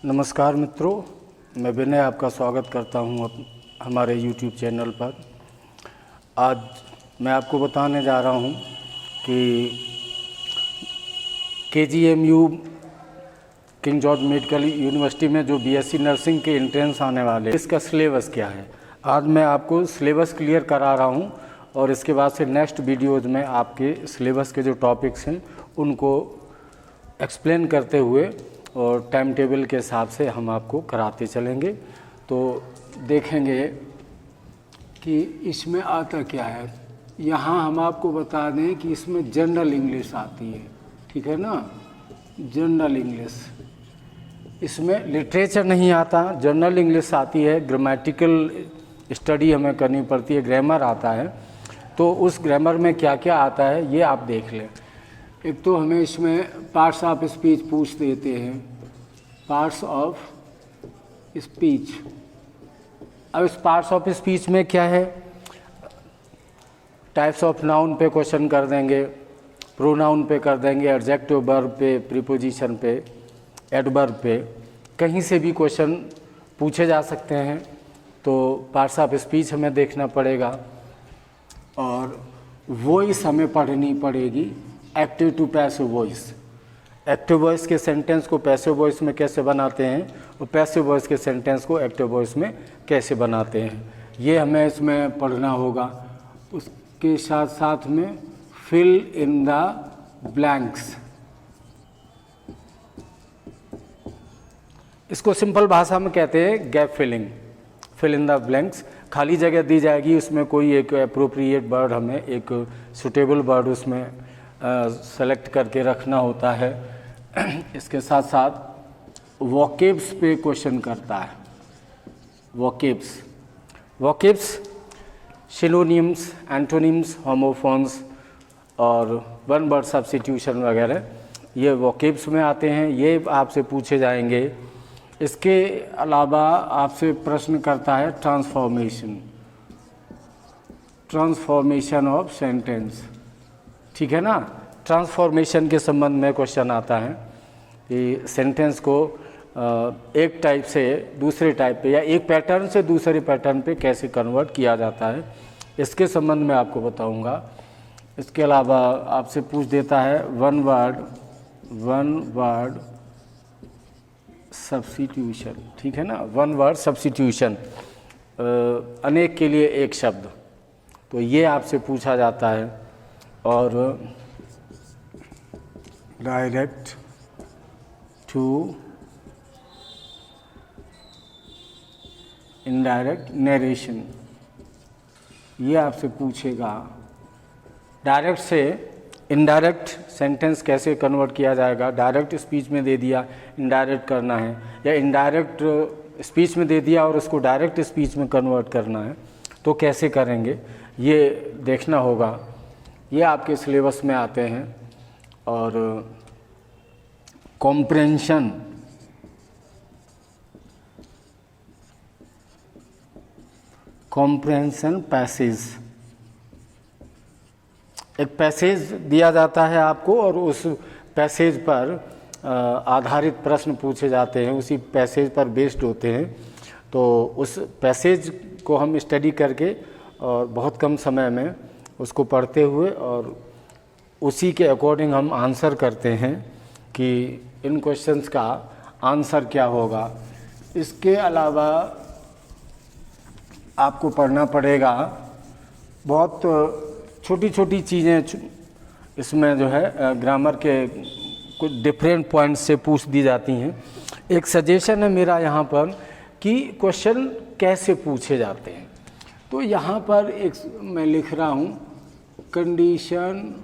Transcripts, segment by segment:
नमस्कार मित्रों, मैं विनय आपका स्वागत करता हूं हमारे YouTube चैनल पर। आज मैं आपको बताने जा रहा हूं कि KGMU king George medical university में जो BSc नर्सिंग के एंट्रेंस आने वाले, इसका सिलेबस क्या है। आज मैं आपको सिलेबस क्लियर करा रहा हूं और इसके बाद से नेक्स्ट वीडियोज़ में आपके सिलेबस के जो टॉपिक्स हैं उनको एक्सप्लेन करते हुए और टाइम टेबल के हिसाब से हम आपको कराते चलेंगे। तो देखेंगे कि इसमें आता क्या है। यहाँ हम आपको बता दें कि इसमें जनरल इंग्लिश आती है, ठीक है ना, जनरल इंग्लिश। इसमें लिटरेचर नहीं आता, जनरल इंग्लिश आती है। ग्रामेटिकल स्टडी हमें करनी पड़ती है, ग्रामर आता है। तो उस ग्रामर में क्या क्या आता है ये आप देख लें। एक तो हमें इसमें पार्ट्स ऑफ स्पीच पूछ देते हैं, पार्ट्स ऑफ स्पीच। अब इस पार्ट्स ऑफ स्पीच में क्या है, टाइप्स ऑफ नाउन पे क्वेश्चन कर देंगे, प्रोनाउन पे कर देंगे, एडजेक्टिव वर्ब पे, प्रीपोजिशन पे, एडवर्ब पे, कहीं से भी क्वेश्चन पूछे जा सकते हैं। तो पार्ट्स ऑफ स्पीच हमें देखना पड़ेगा और वॉइस हमें पढ़नी पड़ेगी, active to passive voice. Active voice के सेंटेंस को पैसिव वॉइस में कैसे बनाते हैं और पैसिव वॉइस के सेंटेंस को एक्टिव वॉइस में कैसे बनाते हैं, ये हमें इसमें पढ़ना होगा। उसके साथ साथ में फिल इन द ब्लैंक्स, इसको सिंपल भाषा में कहते हैं gap filling. Fill in the blanks, खाली जगह दी जाएगी, उसमें कोई एक अप्रोप्रिएट वर्ड, हमें एक सुटेबल वर्ड उसमें सेलेक्ट करके रखना होता है। इसके साथ साथ वोकेब्स पे क्वेश्चन करता है। वोकेब्स सिनोनिम्स, एंटोनिम्स, होमोफोन्स और वन वर्ड सब्स्टिट्यूशन वगैरह, ये वोकेब्स में आते हैं, ये आपसे पूछे जाएंगे। इसके अलावा आपसे प्रश्न करता है ट्रांसफॉर्मेशन ऑफ सेंटेंस, ठीक है ना। ट्रांसफॉर्मेशन के संबंध में क्वेश्चन आता है कि सेंटेंस को एक टाइप से दूसरे टाइप पे या एक पैटर्न से दूसरे पैटर्न पे कैसे कन्वर्ट किया जाता है, इसके संबंध में आपको बताऊंगा। इसके अलावा आपसे पूछ देता है वन वर्ड सब्स्टिट्यूशन, ठीक है ना, वन वर्ड सब्स्टिट्यूशन, अनेक के लिए एक शब्द, तो ये आपसे पूछा जाता है। और डायरेक्ट टू इनडायरेक्ट नरेशन, ये आपसे पूछेगा। डायरेक्ट से इनडायरेक्ट सेंटेंस कैसे कन्वर्ट किया जाएगा, डायरेक्ट स्पीच में दे दिया इनडायरेक्ट करना है, या इनडायरेक्ट स्पीच में दे दिया और उसको डायरेक्ट स्पीच में कन्वर्ट करना है, तो कैसे करेंगे ये देखना होगा। ये आपके सिलेबस में आते हैं। और कॉम्प्रेंशन, पैसेज, एक पैसेज दिया जाता है आपको और उस पैसेज पर आधारित प्रश्न पूछे जाते हैं, उसी पैसेज पर बेस्ड होते हैं। तो उस पैसेज को हम स्टडी करके और बहुत कम समय में उसको पढ़ते हुए और उसी के अकॉर्डिंग हम आंसर करते हैं कि इन क्वेश्चंस का आंसर क्या होगा। इसके अलावा आपको पढ़ना पड़ेगा बहुत छोटी छोटी चीज़ें, इसमें जो है ग्रामर के कुछ डिफरेंट पॉइंट्स से पूछ दी जाती हैं। एक सजेशन है मेरा यहाँ पर कि क्वेश्चन कैसे पूछे जाते हैं। तो यहाँ पर एक मैं लिख रहा हूँ कंडीशन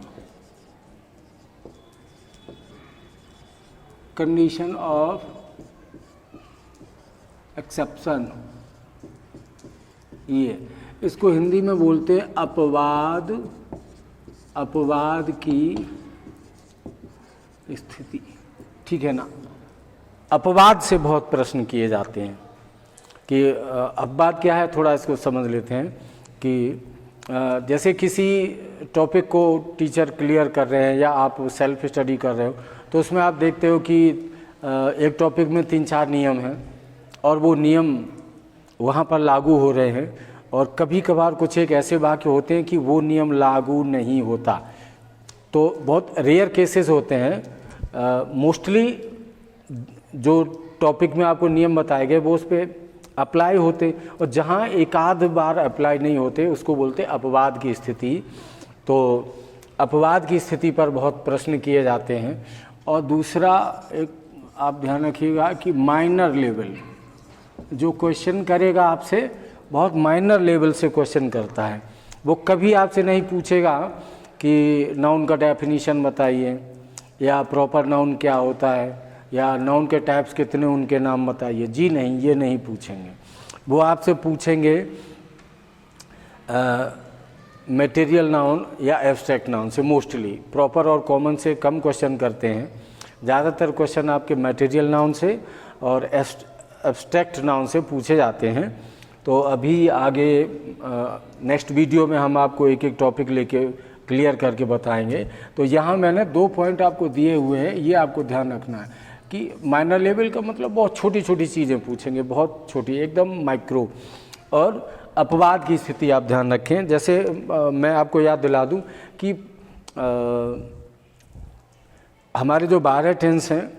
ऑफ एक्सेप्शन, ये इसको हिंदी में बोलते हैं अपवाद की स्थिति, ठीक है ना। अपवाद से बहुत प्रश्न किए जाते हैं कि अपवाद क्या है, थोड़ा इसको समझ लेते हैं कि जैसे किसी टॉपिक को टीचर क्लियर कर रहे हैं या आप सेल्फ स्टडी कर रहे हो, तो उसमें आप देखते हो कि एक टॉपिक में 3-4 नियम हैं और वो नियम वहाँ पर लागू हो रहे हैं, और कभी कभार कुछ एक ऐसे वाक्य होते हैं कि वो नियम लागू नहीं होता। तो बहुत रेयर केसेस होते हैं। मोस्टली जो टॉपिक में आपको नियम बताए गए वो उस पर अप्लाई होते, और जहाँ एक आध बार अप्लाई नहीं होते उसको बोलते अपवाद की स्थिति। तो अपवाद की स्थिति पर बहुत प्रश्न किए जाते हैं। और दूसरा एक आप ध्यान रखिएगा कि माइनर लेवल जो क्वेश्चन करेगा आपसे, बहुत माइनर लेवल से क्वेश्चन करता है। वो कभी आपसे नहीं पूछेगा कि नाउन का डेफिनीशन बताइए, या प्रॉपर नाउन क्या होता है, या नाउन के टाइप्स कितने उनके नाम बताइए। जी नहीं, ये नहीं पूछेंगे। वो आपसे पूछेंगे मटेरियल नाउन या एब्स्ट्रैक्ट नाउन से। मोस्टली प्रॉपर और कॉमन से कम क्वेश्चन करते हैं, ज़्यादातर क्वेश्चन आपके मटेरियल नाउन से और एब्स्ट्रैक्ट नाउन से पूछे जाते हैं। तो अभी आगे नेक्स्ट वीडियो में हम आपको एक एक टॉपिक लेके क्लियर करके बताएंगे। तो यहाँ मैंने 2 पॉइंट आपको दिए हुए हैं, ये आपको ध्यान रखना है कि माइनर लेवल का मतलब बहुत छोटी छोटी चीज़ें पूछेंगे, बहुत छोटी, एकदम माइक्रो। और अपवाद की स्थिति आप ध्यान रखें। जैसे मैं आपको याद दिला दूं कि हमारे जो 12 टेंस हैं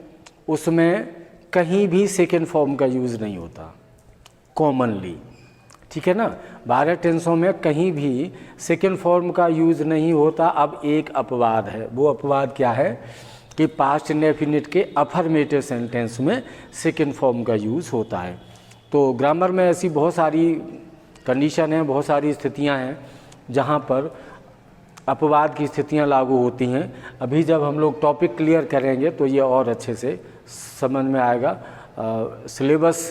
उसमें कहीं भी सेकेंड फॉर्म का यूज़ नहीं होता कॉमनली, ठीक है ना। 12 टेंसों में कहीं भी सेकेंड फॉर्म का यूज़ नहीं होता। अब एक अपवाद है, वो अपवाद क्या है कि पास्ट इंडेफिनिट के अफर्मेटिव सेंटेंस में सेकेंड फॉर्म का यूज़ होता है। तो ग्रामर में ऐसी बहुत सारी कंडीशन हैं, बहुत सारी स्थितियां हैं जहां पर अपवाद की स्थितियां लागू होती हैं। अभी जब हम लोग टॉपिक क्लियर करेंगे तो ये और अच्छे से समझ में आएगा। सिलेबस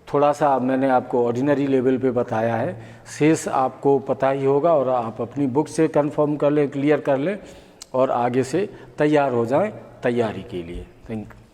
थोड़ा सा मैंने आपको ऑर्डिनरी लेवल पे बताया है, शेष आपको पता ही होगा, और आप अपनी बुक से कंफर्म कर लें, क्लियर कर लें और आगे से तैयार हो जाएं तैयारी के लिए। Thank you.